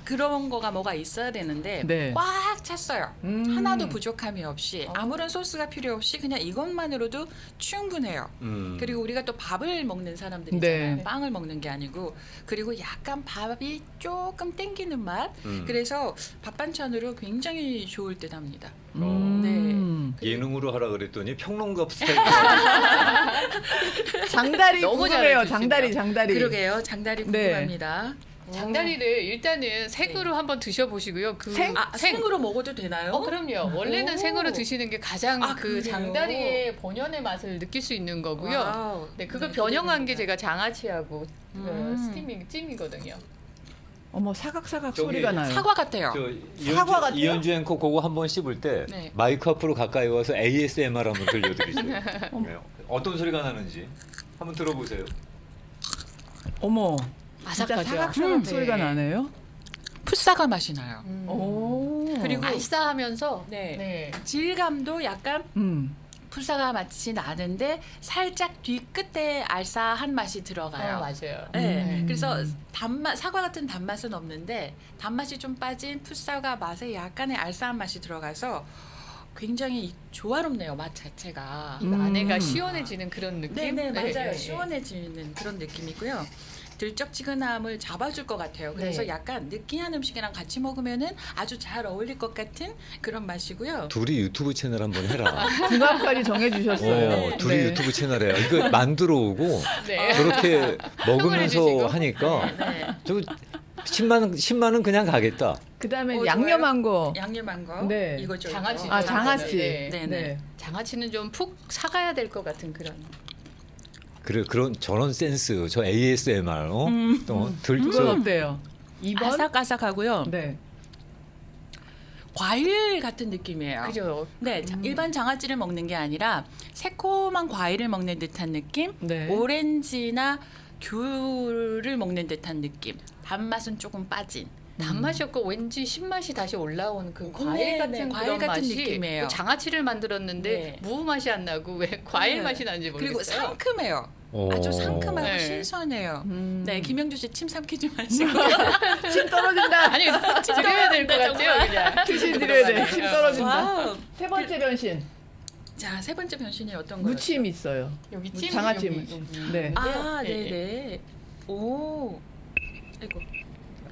S6: 그런 거가 뭐가 있어야 되는데
S1: 네.
S6: 꽉 찼어요. 하나도 부족함이 없이 아무런 소스가 필요 없이 그냥 이것만으로도 충분해요. 그리고 우리가 또 밥을 먹는 사람들이잖아요.
S1: 네.
S6: 빵을 먹는 게 아니고 그리고 약간 밥이 조금 땡기는 맛. 그래서 밥 반찬으로 굉장히 좋을 듯 합니다.
S2: 예능으로 하라 그랬더니 평론가 스타일.
S1: 장다리
S3: 너무
S1: 궁금해요.
S3: 잘해주시네요.
S1: 장다리.
S6: 그러게요. 장다리
S1: 네.
S6: 궁금합니다.
S3: 장다리를 일단은 생으로 한번 드셔보시고요.
S6: 생으로 먹어도 되나요?
S3: 그럼요. 원래는
S6: 오.
S3: 생으로 드시는 게 가장 그
S6: 그래요?
S3: 장다리의 본연의 맛을 느낄 수 있는 거고요.
S6: 와우.
S3: 네, 그걸
S6: 네,
S3: 변형한 게
S6: 기대됩니다.
S3: 제가 장아찌하고 찜이거든요.
S1: 어머 사각사각
S2: 저기
S1: 소리가 나요.
S6: 사과 같아요.
S1: 사과 같아요?
S2: 이현주 앵커 그거 한번 씹을 때
S6: 네.
S2: 마이크 앞으로 가까이 와서 ASMR 한번 들려드리세요. 네. 어떤 소리가 나는지 한번 들어보세요.
S1: 어머 진짜
S3: 아삭하죠.
S1: 사각사각
S3: 네.
S1: 소리가 나네요.
S6: 풋사과 맛이 나요.
S1: 오.
S6: 그리고
S3: 알싸하면서
S6: 네. 질감도 약간 풋사과 맛이 나는데 살짝 뒤끝에 알싸한 맛이 들어가요.
S3: 맞아요.
S6: 네. 그래서 단맛 사과 같은 단맛은 없는데 단맛이 좀 빠진 풋사과 맛에 약간의 알싸한 맛이 들어가서 굉장히 조화롭네요. 맛 자체가.
S3: 안에가 시원해지는 그런 느낌.
S6: 네네 맞아요.
S3: 네.
S6: 시원해지는 그런 느낌이고요. 들쩍지근함을 잡아줄 것 같아요. 그래서
S3: 네.
S6: 약간 느끼한 음식이랑 같이 먹으면은 아주 잘 어울릴 것 같은 그런 맛이고요.
S2: 둘이 유튜브 채널 한번 해라.
S1: 궁합까지 정해주셨어요.
S2: 둘이
S1: 네.
S2: 유튜브 채널에 이거 만들어 오고
S3: 네.
S2: 저렇게 먹으면서
S3: 해주시고.
S2: 하니까
S6: 네.
S2: 저 10만 원 그냥 가겠다.
S1: 그다음에
S6: 좋아요.
S1: 양념한 거.
S6: 양념한 거
S1: 네.
S6: 이거죠.
S3: 장아찌.
S6: 이거.
S1: 아 장아찌.
S3: 네.
S6: 네네.
S3: 장아찌는 좀 푹 사가야 될 것 같은 그런.
S2: 그래 그런 저런 센스 저 ASMR
S1: 그건 어때요? 2번?
S6: 아삭아삭하고요.
S1: 네.
S6: 과일 같은 느낌이에요.
S3: 그죠.
S6: 네, 일반 장아찌를 먹는 게 아니라 새콤한 과일을 먹는 듯한 느낌,
S1: 네.
S6: 오렌지나 귤을 먹는 듯한 느낌. 단맛은 조금 빠진.
S3: 단맛이 없고 왠지 신맛이 다시 올라오는 그 과일
S6: 네,
S3: 같은
S6: 네,
S3: 그런
S6: 과일 같은
S3: 맛이
S6: 느낌이에요.
S3: 그 장아찌를 만들었는데
S6: 네.
S3: 무 맛이 안 나고 왜 과일
S6: 네.
S3: 맛이 나는지 모르겠어요.
S6: 그리고 상큼해요. 아주 상큼하고
S3: 네.
S6: 신선해요. 네, 김영주 씨 침 삼키지 마시고.
S1: 침 떨어진다.
S3: 아니 드려야 될 것 같아요 그냥.
S1: 투시 드려야 돼. 침 떨어진다.
S6: 와우.
S1: 세 번째 변신.
S6: 자, 세 번째 변신이 어떤 거요?
S1: 무침 있어요.
S3: 여기 찜
S1: 장아찌
S3: 여기,
S1: 무침.
S3: 여기.
S1: 네.
S6: 아,
S3: 예, 예.
S6: 네네. 오. 아이고.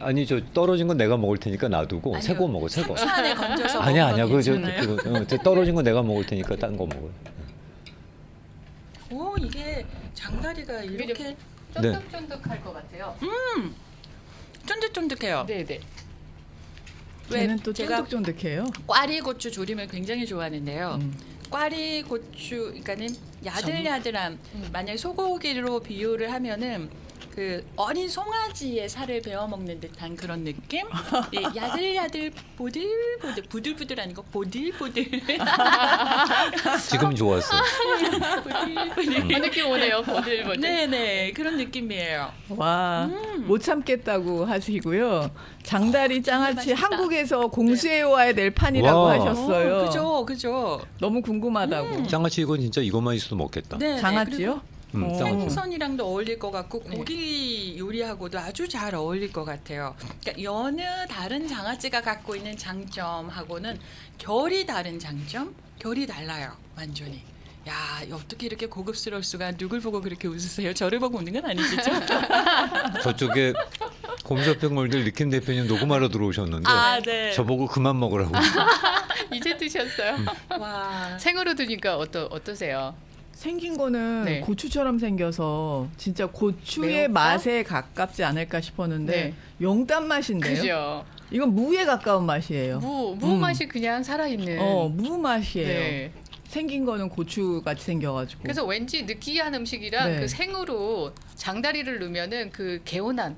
S2: 아니 저 떨어진 건 내가 먹을 테니까 놔두고
S6: 아니요.
S2: 새 거 먹어 새 거.
S6: 상추 안에 건져서
S2: 아니야
S6: 먹으면
S2: 아니야
S6: 괜찮아요.
S2: 저 떨어진 건 내가 먹을 테니까 딴 거 먹어요.
S6: 오, 이게 장다리가
S3: 이게
S6: 이렇게
S3: 쫀득쫀득할 것 같아요.
S6: 쫀득쫀득해요.
S3: 네네.
S1: 쟤는 또
S6: 제가
S1: 쫀득쫀득해요.
S6: 꽈리고추 조림을 굉장히 좋아하는데요. 꽈리고추, 그러니까는 야들야들한 만약 소고기로 비유를 하면은 그 어린 송아지의 살을 베어 먹는 듯한 그런 느낌? 예, 야들야들 보들보들 부들부들 아니고 보들보들
S2: 지금 좋았어.
S6: 보들보들
S3: 그 느낌 오네요. 보들보들.
S6: 네네 그런 느낌이에요.
S1: 와, 못 참겠다고 하시고요. 장다리 장아찌
S6: 맛있다.
S1: 한국에서 공수해와야 될 판이라고
S2: 와.
S1: 하셨어요.
S6: 그죠.
S1: 너무 궁금하다고.
S2: 장아찌 이건 진짜 이것만 있어도 먹겠다.
S6: 네,
S1: 장아찌요? 오.
S2: 장아찌.
S6: 생선이랑도 어울릴 것 같고 고기 요리하고도 아주 잘 어울릴 것 같아요. 그러니까 여느 다른 장아찌가 갖고 있는 장점하고는 결이 다른 장점, 결이 달라요. 완전히. 야, 어떻게 이렇게 고급스러울 수가? 누굴 보고 그렇게 웃으세요? 저를 보고 웃는 건 아니시죠?
S2: 저쪽에 홈쇼핑몰들 느낌 대표님 녹음하러 들어오셨는데
S6: 아, 네.
S2: 저보고 그만 먹으라고.
S3: 이제 드셨어요?
S6: 와.
S3: 생으로 드니까 어떠세요?
S1: 생긴 거는
S3: 네.
S1: 고추처럼 생겨서 진짜 고추의
S3: 매울까?
S1: 맛에 가깝지 않을까 싶었는데
S3: 네.
S1: 용단 맛인데요.
S3: 그죠.
S1: 이건 무에 가까운 맛이에요.
S3: 무 맛이 그냥 살아있는.
S1: 무 맛이에요.
S3: 네.
S1: 생긴 거는 고추 같이 생겨가지고.
S3: 그래서 왠지 느끼한 음식이랑
S1: 네.
S3: 그 생으로 장다리를 넣으면은 그 개운한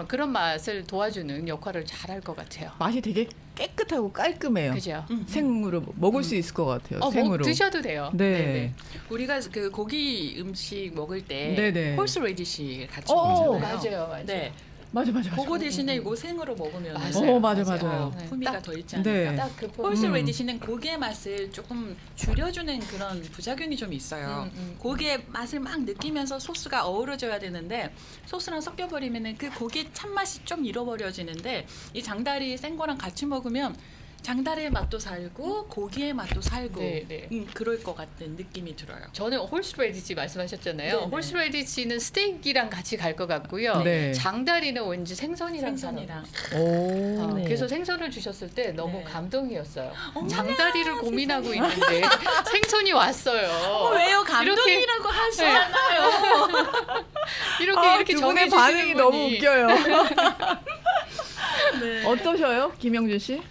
S3: 그런 맛을 도와주는 역할을 잘 할 것 같아요.
S1: 맛이 되게 깨끗하고 깔끔해요.
S3: 그죠?
S1: 생으로 먹을 수 있을 것 같아요.
S3: 뭐
S1: 생으로.
S3: 드셔도 돼요.
S1: 네.
S3: 네네.
S6: 우리가 그 고기 음식 먹을 때
S1: 네네.
S6: 홀스 레디시 같이
S1: 어,
S6: 먹잖아요.
S3: 맞아요.
S6: 네.
S1: 맞아.
S6: 그거 대신에 이거 생으로 먹으면
S3: 맞아요.
S1: 맞아요.
S3: 네.
S6: 풍미가
S3: 딱-
S6: 더 있지 않을까.
S1: 네.
S3: 딱그
S6: 홀스 레디시는 고기의 맛을 조금 줄여주는 그런 부작용이 좀 있어요. 고기의 맛을 막 느끼면서 소스가 어우러져야 되는데 소스랑 섞여버리면은 그 고기의 참맛이 좀 잃어버려지는데 이 장다리 생 거랑 같이 먹으면 장다리의 맛도 살고 고기의 맛도 살고
S3: 네, 네.
S6: 그럴 것 같은 느낌이 들어요.
S3: 저는 홀스레디치 말씀하셨잖아요.
S6: 네네.
S3: 홀스레디치는 스테이크랑 같이 갈 것 같고요.
S1: 네.
S3: 장다리는 왠지 생선이랑
S6: 생선이랑.
S1: 오.
S6: 네.
S3: 그래서 생선을 주셨을 때 너무
S6: 네.
S3: 감동이었어요.
S6: 어머나,
S3: 장다리를 고민하고 있는데 생선이 왔어요.
S6: 왜요? 감동이라고 하시잖아요.
S3: 이렇게
S1: 두 분의
S3: 정해주시는
S1: 반응이 너무
S3: 분이
S1: 웃겨요.
S6: 네.
S1: 어떠셔요, 김영준 씨?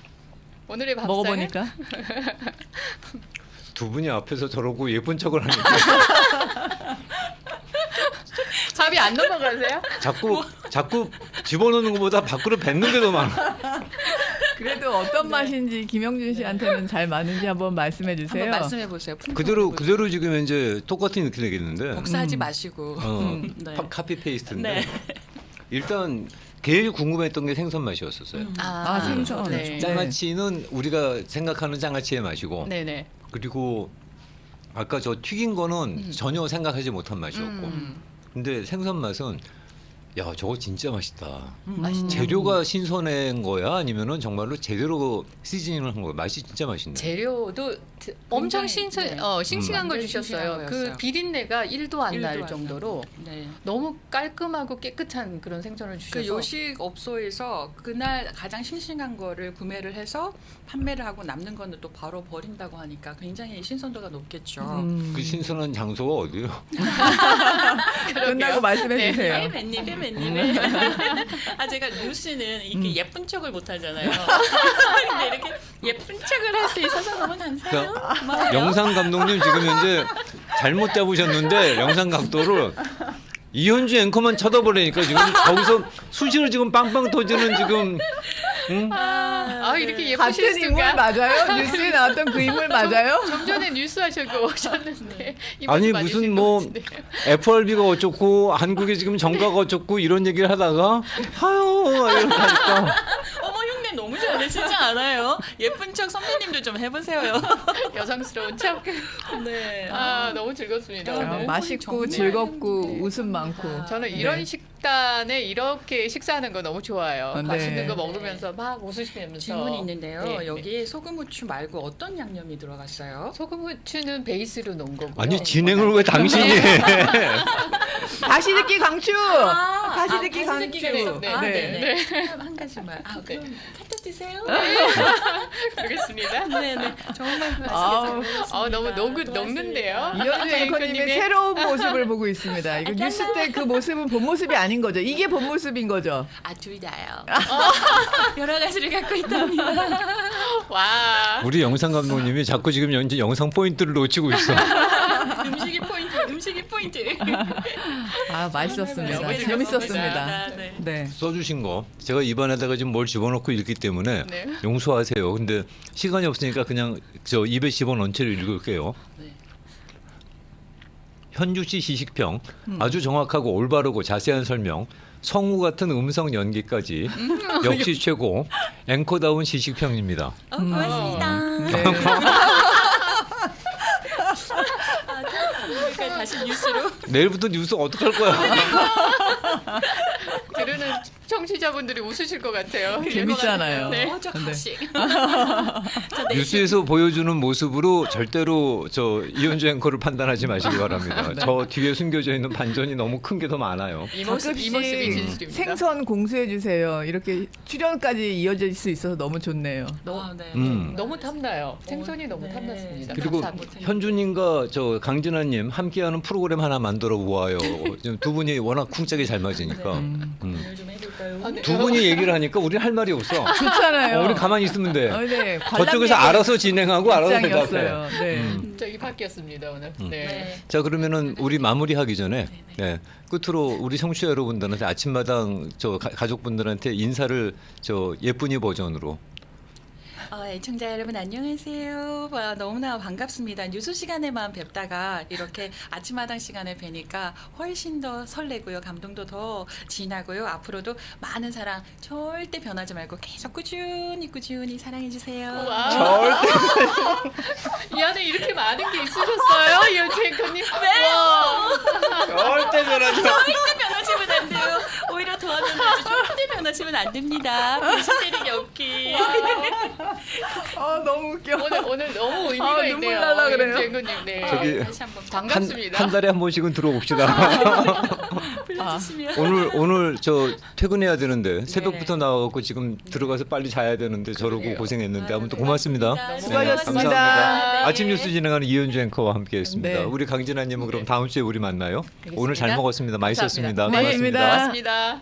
S3: 오늘의 밥상
S1: 먹어보니까.
S2: 두 분이 앞에서 저러고 예쁜 척을 하니까
S3: 밥이 안 넘어가세요?
S2: 자꾸 집어넣는 것보다 밖으로 뱉는 게 더 많아.
S1: 그래도 어떤
S6: 네.
S1: 맛인지 김영준 씨한테는 잘 맞는지 한번 말씀해 주세요.
S6: 한번 말씀해 보세요.
S2: 그대로 지금 이제 똑같은 이렇게 되겠는데.
S6: 복사하지 마시고. 네.
S2: 카피 페이스트인데.
S6: 네.
S2: 일단 제일 궁금했던 게 생선 맛이었었어요.
S1: 아, 생선.
S3: 네.
S2: 장아찌는 우리가 생각하는 장아찌의 맛이고,
S3: 네네.
S2: 그리고 아까 저 튀긴 거는 전혀 생각하지 못한 맛이었고, 근데 생선 맛은 야 저거 진짜 맛있다. 재료가 신선한 거야 아니면은 정말로 제대로 시즈닝을 한 거야. 맛이 진짜 맛있네.
S3: 재료도 엄청
S6: 굉장히, 네.
S3: 싱싱한 걸
S6: 완전
S3: 주셨어요.
S6: 싱싱한
S3: 그
S6: 거였어요.
S3: 비린내가 1도 안 날 정도로
S6: 네.
S3: 너무 깔끔하고 깨끗한 그런 생선을 주셔서
S6: 그 요식업소에서 그날 가장 싱싱한 거를 구매를 해서 판매를 하고 남는 거는 또 바로 버린다고 하니까 굉장히 신선도가 높겠죠.
S2: 그 신선한 장소가 어디요?
S1: 끝나고 말씀해
S3: 네.
S1: 주세요.
S6: 팬님. 아 제가 뉴스는 이렇게 예쁜 척을 못 하잖아요. 근데 이렇게 예쁜 척을 할 수 있어서 너무 감사해요. 고마워요.
S2: 영상 감독님 지금 현재 잘못 잡으셨는데 영상 각도를 이현주 앵커만 쳐다보려니까 지금 거기서 수시로 지금 빵빵 터지는 지금
S3: 이렇게
S1: 같은
S3: 예쁘실
S1: 인물
S3: 수가.
S1: 맞아요? 뉴스에 나왔던 그 인물 맞아요?
S3: 좀 전에 뉴스 하시고 오셨는데 이
S2: 아니
S3: 모습
S2: 무슨
S3: 아니신
S2: 뭐
S3: 것 같은데요.
S2: FRB가 어쩌고 한국에 지금 정가가 어쩌고 이런 얘기를 하다가 하요 이렇게 하니까
S6: 어머 흉내 너무 잘내시지 않아요? 예쁜 척 선배님도 좀 해보세요.
S3: 여성스러운 척.
S6: 네.
S3: 너무 즐겁습니다.
S6: 네.
S3: 오늘.
S1: 맛있고
S6: 정말.
S1: 즐겁고
S6: 네.
S1: 웃음 많고.
S3: 저는 이런
S1: 네.
S3: 식단에 이렇게 식사하는 거 너무 좋아요.
S1: 네.
S3: 맛있는 거 먹으면서 막 웃으시면서.
S6: 질문이 있는데요.
S3: 네, 네.
S6: 여기에 소금 후추 말고 어떤 양념이 들어갔어요?
S3: 소금 후추는 베이스로 놓은 거고요.
S2: 아니 진행을 왜 당신이 해?
S1: 다시 듣기 강추. 다시
S6: 다시
S1: 듣기
S6: 듣기가
S1: 강추.
S6: 있어.
S3: 네,
S6: 아,
S1: 네.
S6: 네네. 그럼 한 가지만. 그럼 갖다 드세요.
S3: 그러겠습니다.
S6: 네네. 정말 맛있게 잘
S1: 아우,
S6: 먹었습니다.
S3: 너무
S6: 고맙습니다.
S3: 녹는데요.
S1: 이현주 앵커님의 새로운 모습을 보고 있습니다. 이거 뉴스 때 그 모습은 본 모습이 아닌 거죠. 이게 본 모습인 거죠.
S6: 둘 다요. 여러 가지를 갖고 있답니다.
S3: 와.
S2: 우리 영상 감독님이 자꾸 지금 현재 영상 포인트를 놓치고 있어.
S6: 음식이 포인트.
S1: 맛있었습니다.
S3: 너무
S1: 재밌었습니다.
S6: 네.
S1: 네.
S2: 써주신 거 제가 입안에다가 지금 뭘 집어넣고 읽기 때문에
S3: 네.
S2: 용서하세요. 근데 시간이 없으니까 그냥 저 입에 집어넣은 채로 읽을게요.
S6: 네.
S2: 현주 씨 시식평 아주 정확하고 올바르고 자세한 설명 성우 같은 음성 연기까지 역시 최고 앵커다운 시식평입니다.
S6: 고맙습니다.
S1: 네.
S6: 그러니까 다시 뉴스로.
S2: 내일부터 뉴스 어떡할 거야?
S3: 들으는 청취자분들이 웃으실 것 같아요.
S1: 재밌잖아요.
S3: 네.
S6: 저 가시.
S2: 뉴스에서 보여주는 모습으로 절대로 저 이현주 앵커를 판단하지 마시기 바랍니다. 저 뒤에 숨겨져 있는 반전이 너무 큰 게 더 많아요.
S3: 이 모습이 진실입니다.
S1: 생선 공수해 주세요. 이렇게 출연까지 이어질 수 있어서 너무 좋네요.
S6: 네.
S3: 너무 탐나요. 생선이 너무
S6: 네.
S3: 탐났습니다.
S2: 그리고
S3: 감사합니다.
S2: 현주님과 저 강진아님 함께하는 프로그램 하나 만들어 보아요. 지금 두 분이 워낙 쿵짝이 잘 맞으니까
S6: 오늘 좀 해볼까요?
S3: 네.
S2: 두 분이 얘기를 하니까 우리 할 말이 없어.
S1: 좋잖아요.
S2: 우리 가만히 있으면 돼.
S1: 네.
S2: 저쪽에서 알아서 진행하고 알아서 대답해.
S1: 입장이었어요. 네.
S3: 저기 바뀌었습니다 오늘. 네.
S6: 네.
S2: 자 그러면은 우리 마무리하기 전에 네, 끝으로 우리 청취자 여러분들한테 아침마당 저 가족분들한테 인사를 저 예쁜이 버전으로.
S6: 애청자 여러분 안녕하세요. 너무나 반갑습니다. 뉴스 시간에만 뵙다가 이렇게 아침마당 시간에 뵈니까 훨씬 더 설레고요. 감동도 더 진하고요. 앞으로도 많은 사랑 절대 변하지 말고 계속 꾸준히 사랑해 주세요.
S3: 와.
S2: 절대
S3: 이 안에 이렇게 많은 게 있으셨어요, 이현주 앵커님?
S6: 네.
S3: 와.
S2: 절대 변하지 마.
S6: 절대 변하시면 안 돼요. 오히려 도와주셔야지 절대 변하시면 안 됩니다. 배신 때리기 없기.
S1: 너무 웃겨.
S3: 오늘 너무 의미가
S1: 눈물
S3: 있네요.
S1: 날라 그래요.
S3: 이현주 앵커님. 네.
S2: 저기
S6: 다시 한번
S3: 반갑습니다.
S2: 한 달에 한 번씩은 들어옵시다.
S6: 불러주시면.
S2: 오늘 저 퇴근해야 되는데 새벽부터 나와갖고 지금 들어가서 빨리 자야 되는데 저러고
S3: 그러게요.
S2: 고생했는데 아무튼 고맙습니다.
S1: 수고하셨습니다.
S2: 감사합니다.
S1: 네.
S2: 아침 뉴스 진행하는 이현주 앵커와 함께했습니다.
S1: 네.
S2: 우리 강진아님은 그럼 다음 주에 우리 만나요.
S3: 알겠습니다.
S2: 오늘 잘 먹었습니다. 맛있었습니다.
S3: 감사합니다.
S1: 네,
S2: 고맙습니다.
S3: 고맙습니다.